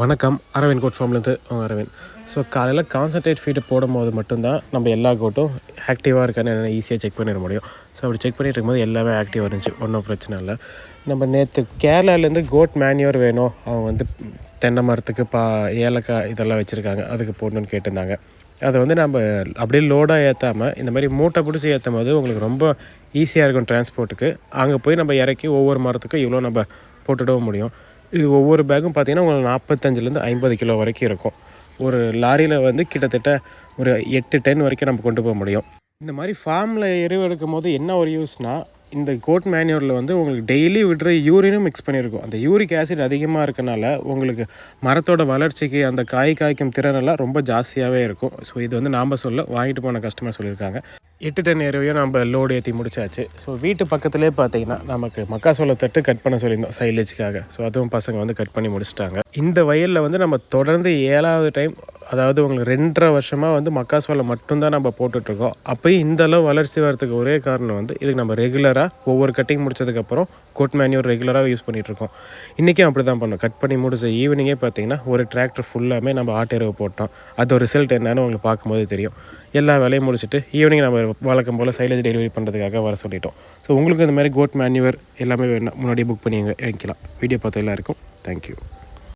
வணக்கம். Aravind code ஃபார்ம்லேருந்து Aravind. So காலையில் concentrate feed போடும்போது மட்டும்தான் நம்ம எல்லா கோட்டும் ஆக்டிவாக இருக்கான்னு ஈஸியாக செக் பண்ணிட முடியும். ஸோ அப்படி செக் பண்ணிட்டு இருக்கும்போது எல்லாமே ஆக்டிவாக இருந்துச்சு, ஒன்றும் பிரச்சனை இல்லை. நம்ம நேற்று கேரளாலேருந்து கோட் மேன்யூர் வேணும், அவங்க தென்னை மரத்துக்கு ஏலக்காய் இதெல்லாம் வச்சுருக்காங்க, அதுக்கு போடணுன்னு கேட்டிருந்தாங்க. அதை நம்ம அப்படியே லோடாக ஏற்றாமல் இந்த மாதிரி மூட்டை பிடிச்சி ஏற்றும் போது உங்களுக்கு ரொம்ப ஈஸியாக இருக்கும் டிரான்ஸ்போர்ட்டுக்கு. அங்கே போய் நம்ம இறக்கி ஒவ்வொரு மரத்துக்கும் இவ்வளோ நம்ம போட்டுடவும் முடியும். இது ஒவ்வொரு பேக்கும் பார்த்திங்கன்னா உங்களுக்கு 45லேருந்து 50 கிலோ வரைக்கும் இருக்கும். ஒரு லாரியில் கிட்டத்தட்ட ஒரு 8 டன் வரைக்கும் நம்ம கொண்டு போக முடியும். இந்த மாதிரி ஃபார்மில் எருவு எடுக்கும் போது என்ன ஒரு யூஸ்னால், இந்த கோட் மேன்யூரில் உங்களுக்கு டெய்லி விடுற யூரினும் மிக்ஸ் பண்ணியிருக்கும். அந்த யூரிக் ஆசிட் அதிகமாக இருக்கனால உங்களுக்கு மரத்தோட வளர்ச்சிக்கு அந்த காய்க்கும் திறனெல்லாம் ரொம்ப ஜாஸ்தியாகவே இருக்கும். ஸோ இது நாம் வாங்கிட்டு போன கஸ்டமர் சொல்லியிருக்காங்க. 8 டன் எருவையும் நம்ம லோடு ஏற்றி முடிச்சாச்சு. ஸோ வீட்டு பக்கத்துலேயே பார்த்தீங்கன்னா நமக்கு மக்காசோள தட்டு கட் பண்ண சொல்லியிருந்தோம் சைலேஜுக்காக. ஸோ அதுவும் பசங்க கட் பண்ணி முடிச்சிட்டாங்க. இந்த வயலில் நம்ம தொடர்ந்து 7வது டைம், அதாவது உங்களுக்கு 2.5 வருஷமாக மக்காசோளம் மட்டும்தான் நம்ம போட்டுட்ருக்கோம். அப்போயும் இந்த அளவு வளர்ச்சி வரதுக்கு ஒரே காரணம் இதுக்கு நம்ம ரெகுலராக ஒவ்வொரு கட்டிங் முடிச்சதுக்கப்புறம் கோட் மேன்யூர் ரெகுலராக யூஸ் பண்ணிகிட்ருக்கோம். இன்றைக்கும் அப்படி தான் பண்ணோம். கட் பண்ணி முடிச்ச ஈவினிங்கே பார்த்தீங்கன்னா ஒரு டிராக்டர் ஃபுல்லாமே நம்ம ஆட்டெருவு போட்டோம். அதோட ரிசல்ட் என்னன்னு உங்களுக்கு பார்க்கும்போது தெரியும். எல்லா வேலையும் முடிச்சுட்டு ஈவினிங் நம்ம வழக்கம் போல் சைலேஜ் டெலிவரி பண்ணுறதுக்காக வர சொல்லிட்டோம். ஸோ உங்களுக்கு இந்த மாதிரி கோட் மேன்யூர் எல்லாமே வேணும், முன்னாடியே புக் பண்ணி வைக்கலாம். வீடியோ பார்த்து எல்லாருக்கும் தேங்க்யூ.